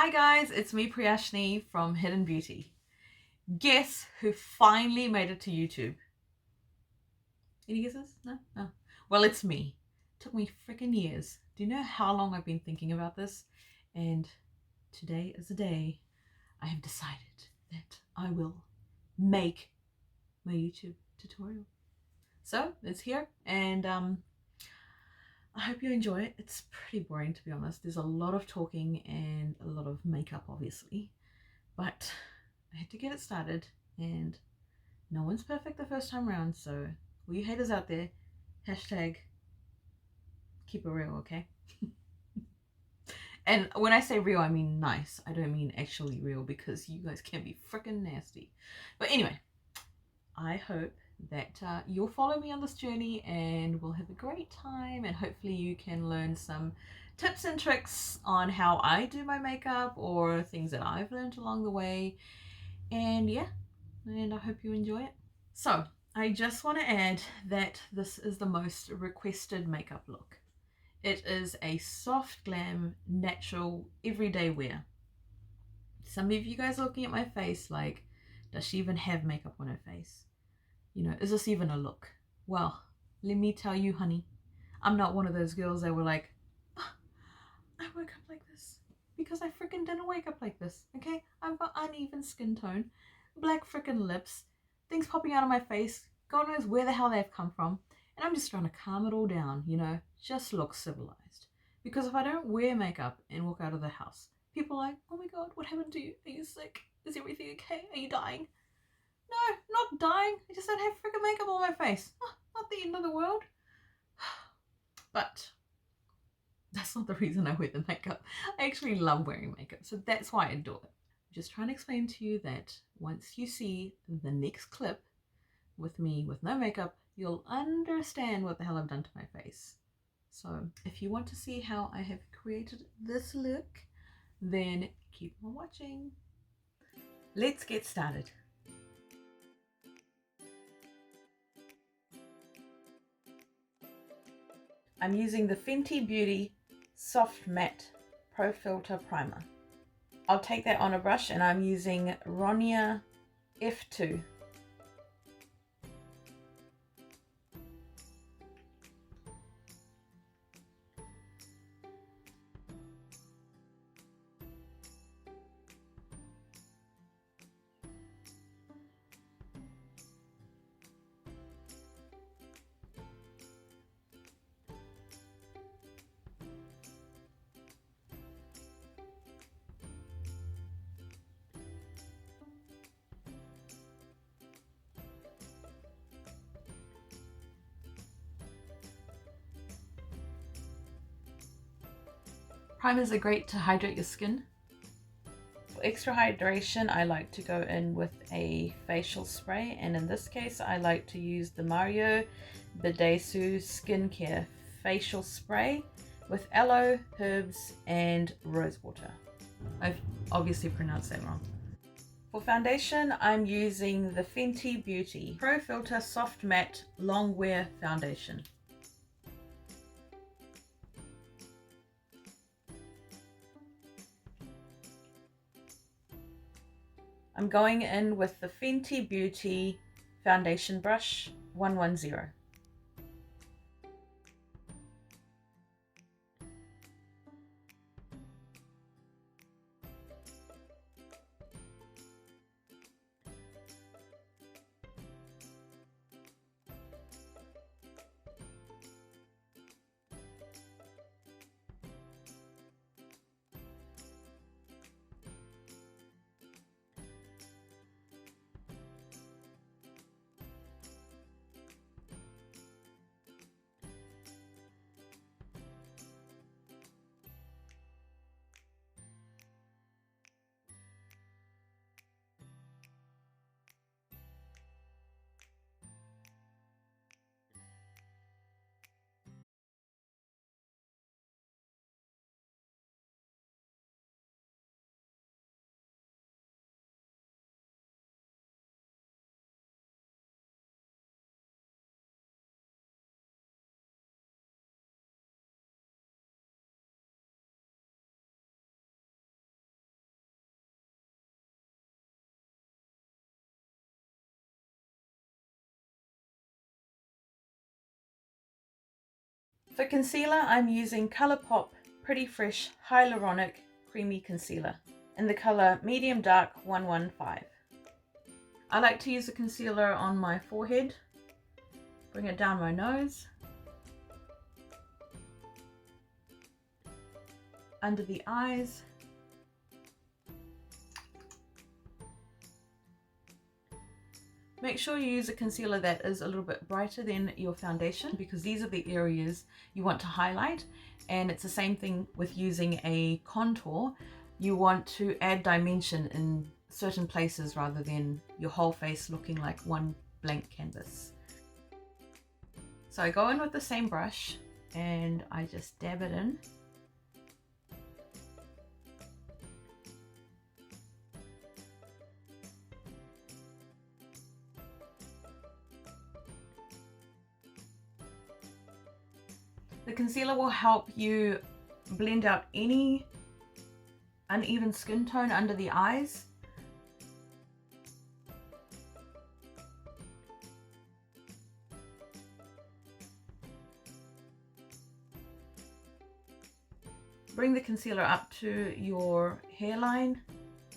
Hi guys, it's me Priyashni from Hidden Beauty. Guess who finally made it to YouTube? Any guesses? No? No. Well, it's me. Took me freaking years. Do you know how long I've been thinking about this? And today is the day I have decided that I will make my YouTube tutorial. So it's here, and I hope you enjoy it. It's pretty boring, to be honest. There's a lot of talking and a lot of makeup, obviously, but I had to get it started, and no one's perfect the first time around. So all you haters out there, hashtag keep it real, okay? And when I say real, I mean nice. I don't mean actually real, because you guys can be freaking nasty. But anyway, I hope that you'll follow me on this journey and we'll have a great time, and hopefully you can learn some tips and tricks on how I do my makeup or things that I've learned along the way. And yeah, and I hope you enjoy it. So I just want to add that this is the most requested makeup look. It is a soft glam, natural, everyday wear. Some of you guys are looking at my face like, does she even have makeup on her face? You know, is this even a look? Well, let me tell you, honey, I'm not one of those girls that were like, "Oh, I woke up like this," because I freaking didn't wake up like this, okay? I've got uneven skin tone, black freaking lips, things popping out of my face, God knows where the hell they've come from, and I'm just trying to calm it all down, you know, just look civilized. Because if I don't wear makeup and walk out of the house, people are like, oh my God, what happened to you? Are you sick? Is everything okay? Are you dying? No, not dying. I just don't have freaking makeup on my face. Oh, not the end of the world. But that's not the reason I wear the makeup. I actually love wearing makeup, so that's why I do it. I'm just trying to explain to you that once you see the next clip with me with no makeup, you'll understand what the hell I've done to my face. So if you want to see how I have created this look, then keep on watching. Let's get started. I'm using the Fenty Beauty Soft Matte Pro Filter Primer. I'll take that on a brush, and I'm using Ronia F2. Primers are great to hydrate your skin. For extra hydration, I like to go in with a facial spray, and in this case I like to use the Mario Badescu Skincare Facial Spray with aloe, herbs, and rose water. I've obviously pronounced that wrong. For foundation, I'm using the Fenty Beauty Pro Filter Soft Matte Long Wear Foundation. I'm going in with the Fenty Beauty Foundation Brush 110. For concealer, I'm using Colourpop Pretty Fresh Hyaluronic Creamy Concealer in the colour Medium Dark 115. I like to use the concealer on my forehead, bring it down my nose, under the eyes, make sure you use a concealer that is a little bit brighter than your foundation, because these are the areas you want to highlight. And it's the same thing with using a contour. You want to add dimension in certain places rather than your whole face looking like one blank canvas. So I go in with the same brush and I just dab it in. The concealer will help you blend out any uneven skin tone under the eyes. Bring the concealer up to your hairline.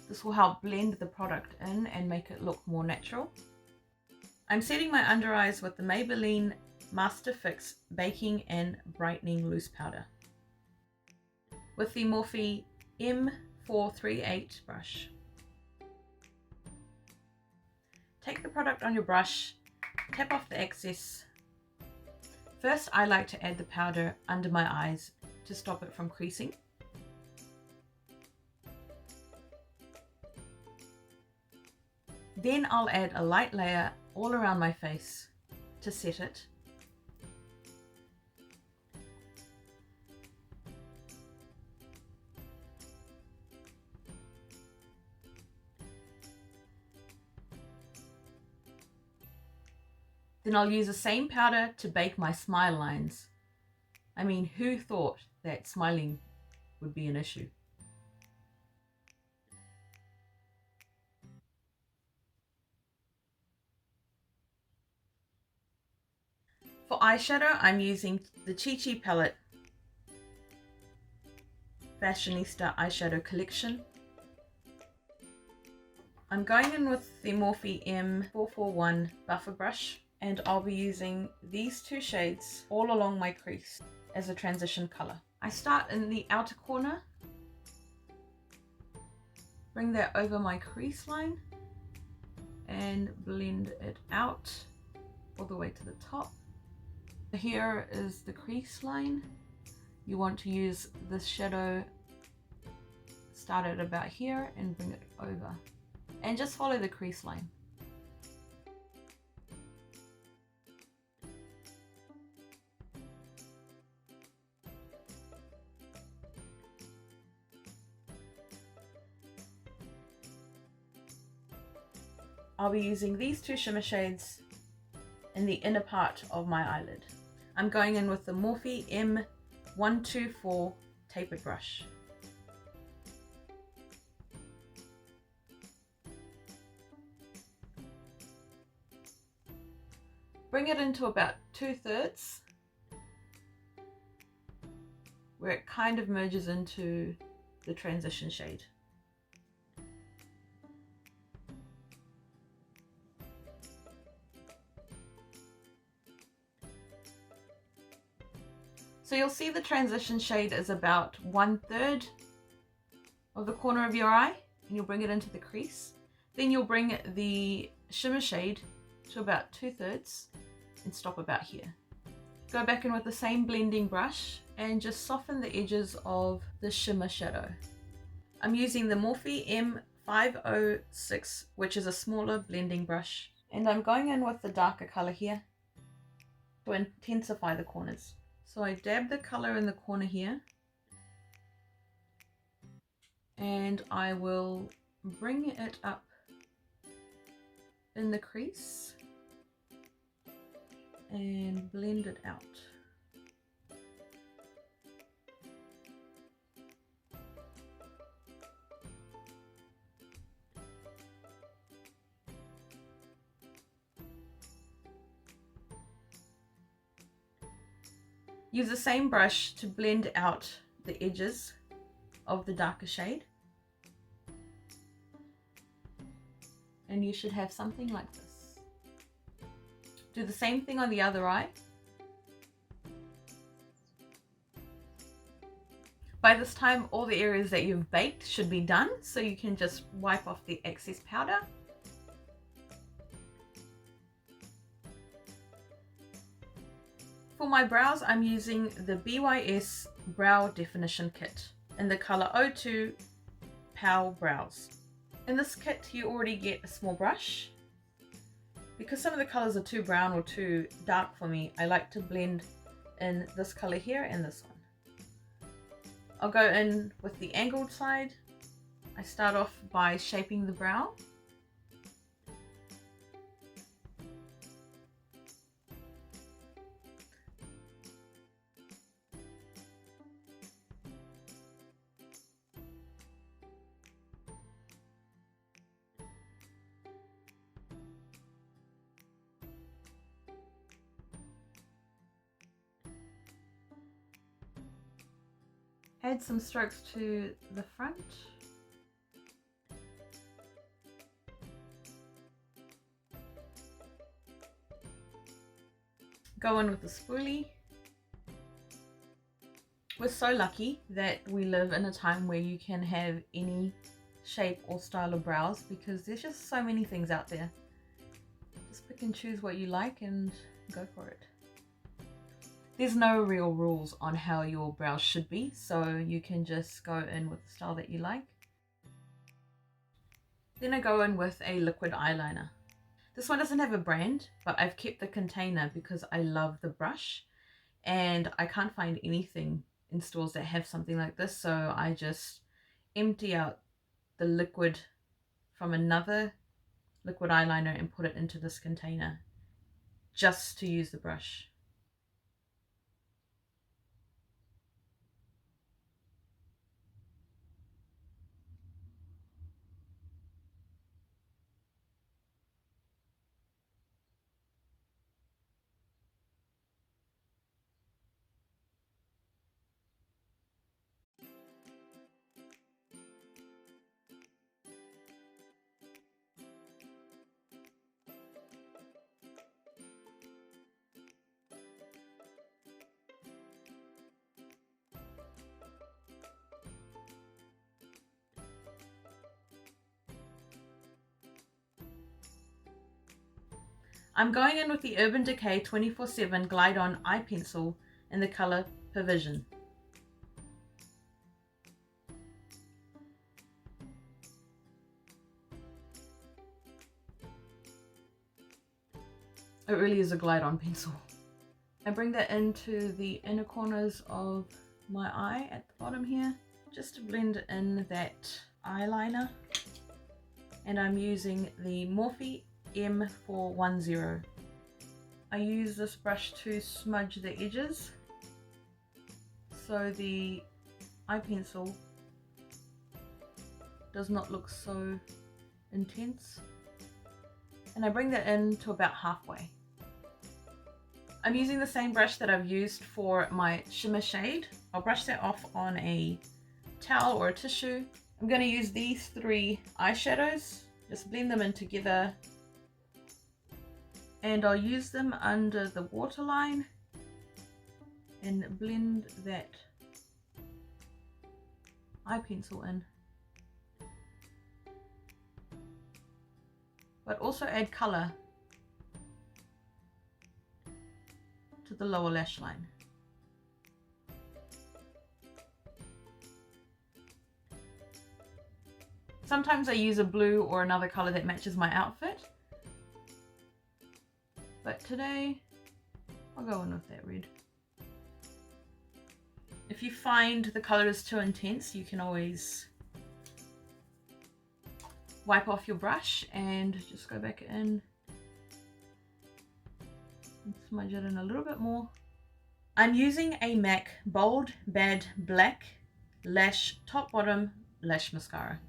This will help blend the product in and make it look more natural. I'm setting my under eyes with the Maybelline Master Fix Baking and Brightening Loose Powder with the Morphe M438 brush. Take the product on your brush, tap off the excess. First, I like to add the powder under my eyes to stop it from creasing. Then I'll add a light layer all around my face to set it. Then I'll use the same powder to bake my smile lines. I mean, who thought that smiling would be an issue? For eyeshadow, I'm using the Chi Chi palette Fashionista eyeshadow collection. I'm going in with the Morphe M441 buffer brush, and I'll be using these two shades all along my crease as a transition color. I start in the outer corner, bring that over my crease line and blend it out all the way to the top. Here is the crease line. You want to use this shadow, start at about here and bring it over, and just follow the crease line. I'll be using these two shimmer shades in the inner part of my eyelid. I'm going in with the Morphe M124 tapered brush. Bring it into about 2/3, where it kind of merges into the transition shade. So you'll see the transition shade is about 1/3 of the corner of your eye, and you'll bring it into the crease. Then you'll bring the shimmer shade to about 2/3 and stop about here. Go back in with the same blending brush and just soften the edges of the shimmer shadow. I'm using the Morphe M506, which is a smaller blending brush, and I'm going in with the darker color here to intensify the corners. So I dab the color in the corner here, and I will bring it up in the crease and blend it out. Use the same brush to blend out the edges of the darker shade. And you should have something like this. Do the same thing on the other eye. By this time, all the areas that you've baked should be done, so you can just wipe off the excess powder. For my brows, I'm using the BYS Brow Definition Kit in the color 02 Pow Brows. In this kit, you already get a small brush. Because some of the colors are too brown or too dark for me, I like to blend in this color here and this one. I'll go in with the angled side. I start off by shaping the brow. Add some strokes to the front. Go in with the spoolie. We're so lucky that we live in a time where you can have any shape or style of brows, because there's just so many things out there. Just pick and choose what you like and go for it. There's no real rules on how your brows should be, so you can just go in with the style that you like. Then I go in with a liquid eyeliner. This one doesn't have a brand, but I've kept the container because I love the brush and I can't find anything in stores that have something like this, so I just empty out the liquid from another liquid eyeliner and put it into this container just to use the brush. I'm going in with the Urban Decay 24/7 Glide On Eye Pencil in the color Provision. It really is a glide on pencil. I bring that into the inner corners of my eye at the bottom here, just to blend in that eyeliner. And I'm using the Morphe M410. I use this brush to smudge the edges so the eye pencil does not look so intense. And I bring that in to about halfway. I'm using the same brush that I've used for my shimmer shade. I'll brush that off on a towel or a tissue. I'm going to use these 3 eyeshadows, just blend them in together, and I'll use them under the waterline and blend that eye pencil in. But also add colour to the lower lash line. Sometimes I use a blue or another colour that matches my outfit, but today I'll go in with that red. If you find the colour is too intense, you can always wipe off your brush and just go back in and smudge it in a little bit more. I'm using a MAC Bold Bad Black Lash Top Bottom Lash Mascara.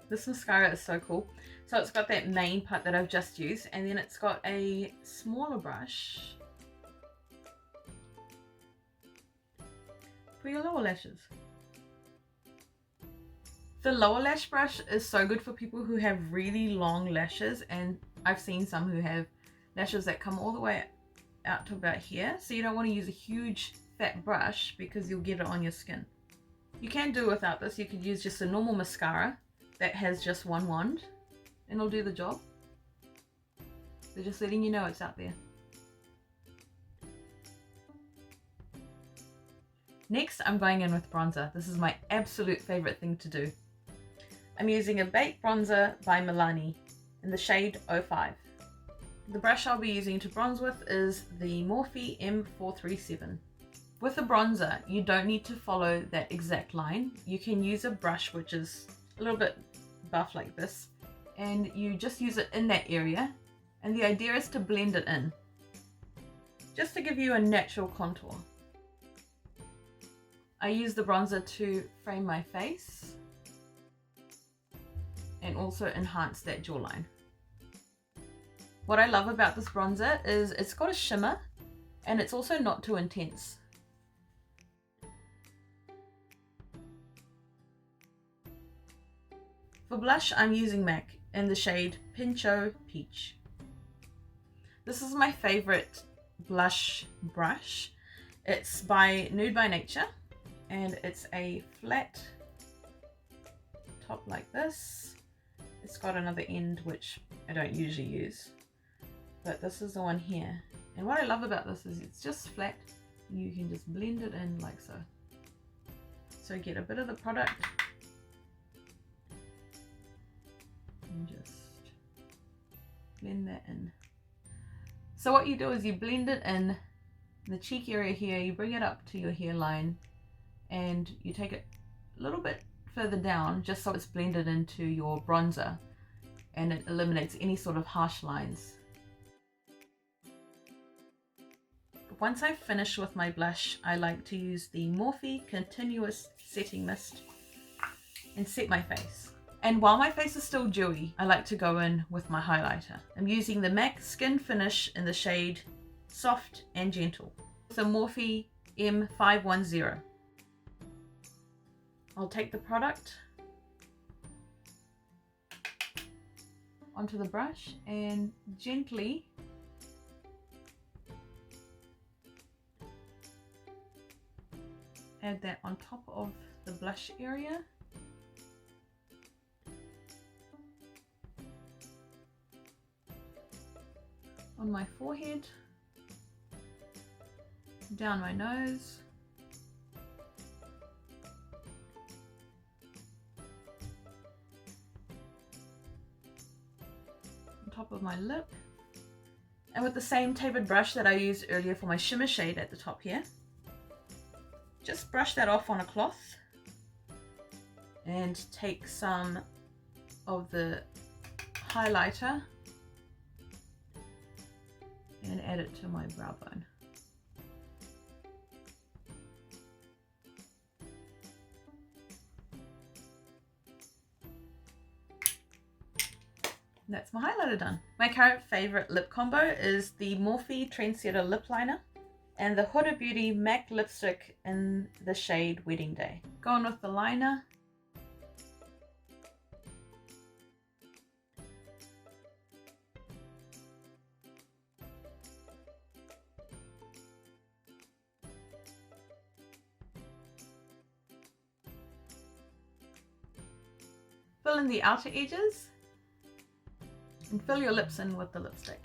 This mascara is so cool. So it's got that main part that I've just used, and then it's got a smaller brush for your lower lashes. The lower lash brush is so good for people who have really long lashes, and I've seen some who have lashes that come all the way out to about here, so you don't want to use a huge fat brush because you'll get it on your skin. You can do without this. You could use just a normal mascara that has just one wand and it'll do the job. So just letting you know it's out there. Next, I'm going in with bronzer. This is my absolute favorite thing to do. I'm using a baked bronzer by Milani in the shade 05. The brush I'll be using to bronze with is the Morphe M437. With a bronzer, you don't need to follow that exact line. You can use a brush which is a little bit buff like this, and you just use it in that area, and the idea is to blend it in, just to give you a natural contour. I use the bronzer to frame my face and also enhance that jawline. What I love about this bronzer is it's got a shimmer and it's also not too intense. For blush, I'm using MAC in the shade Pincho Peach. This is my favorite blush brush. It's by Nude by Nature, and it's a flat top like this. It's got another end which I don't usually use, but this is the one here. And what I love about this is it's just flat. You can just blend it in like so. So get a bit of the product and just blend that in. So what you do is you blend it in the cheek area here, you bring it up to your hairline, and you take it a little bit further down just so it's blended into your bronzer, and it eliminates any sort of harsh lines. Once I've finished with my blush, I like to use the Morphe Continuous Setting Mist and set my face. And while my face is still dewy, I like to go in with my highlighter. I'm using the MAC Skin Finish in the shade Soft and Gentle with the Morphe M510. I'll take the product onto the brush and gently add that on top of the blush area. On my forehead, down my nose, on top of my lip, and with the same tapered brush that I used earlier for my shimmer shade at the top here, just brush that off on a cloth and take some of the highlighter and add it to my brow bone. That's my highlighter done. My current favorite lip combo is the Morphe Trendsetter Lip Liner and the Huda Beauty MAC lipstick in the shade Wedding Day. Going with the liner. Fill in the outer edges and fill your lips in with the lipstick.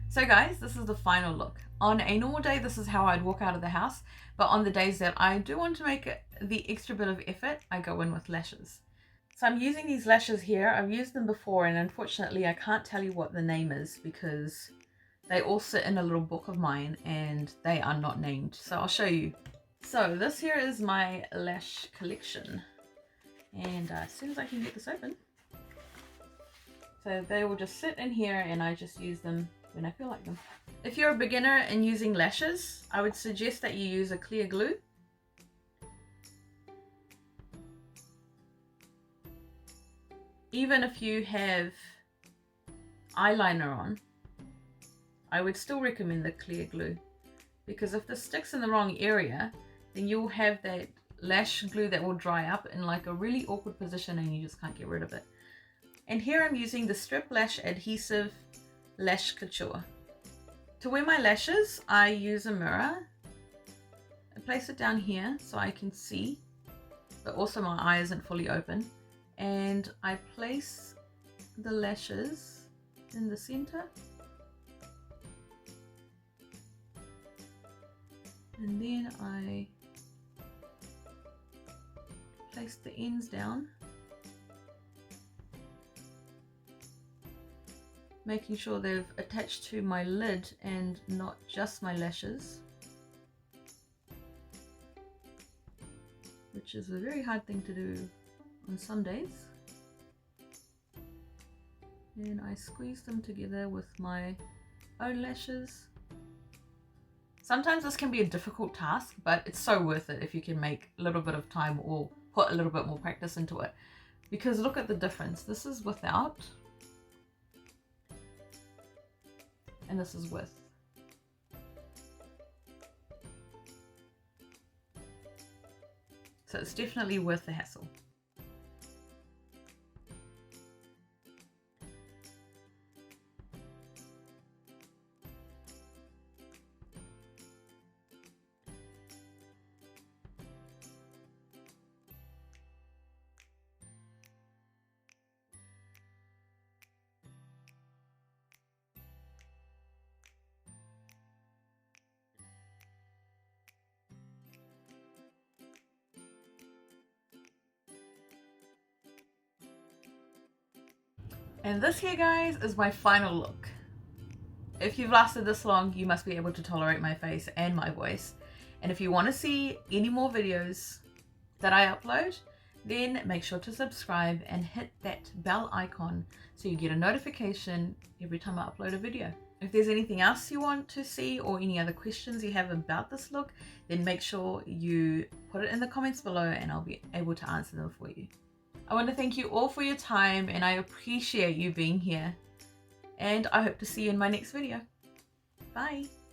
So guys, this is the final look. On a normal day, this is how I'd walk out of the house, but on the days that I do want to make the extra bit of effort, I go in with lashes. So I'm using these lashes here. I've used them before, and unfortunately I can't tell you what the name is because they all sit in a little book of mine and they are not named. So I'll show you. So this here is my lash collection, and as soon as I can get this open, so they will just sit in here and I just use them when I feel like them. If you're a beginner in using lashes, I would suggest that you use a clear glue. Even if you have eyeliner on, I would still recommend the clear glue, because if this sticks in the wrong area, then you'll have that lash glue that will dry up in like a really awkward position and you just can't get rid of it. And here I'm using the Strip Lash Adhesive Lash Couture. To wear my lashes, I use a mirror. I place it down here so I can see, but also my eye isn't fully open. And I place the lashes in the center. And then I place the ends down, making sure they've attached to my lid and not just my lashes, which is a very hard thing to do on some days. And I squeeze them together with my own lashes. Sometimes this can be a difficult task, but it's so worth it if you can make a little bit of time or put a little bit more practice into it. Because look at the difference. This is without, and this is with. So it's definitely worth the hassle. And this here, guys, is my final look. If you've lasted this long, you must be able to tolerate my face and my voice. And if you want to see any more videos that I upload, then make sure to subscribe and hit that bell icon so you get a notification every time I upload a video. If there's anything else you want to see or any other questions you have about this look, then make sure you put it in the comments below and I'll be able to answer them for you. I want to thank you all for your time and I appreciate you being here. And I hope to see you in my next video. Bye!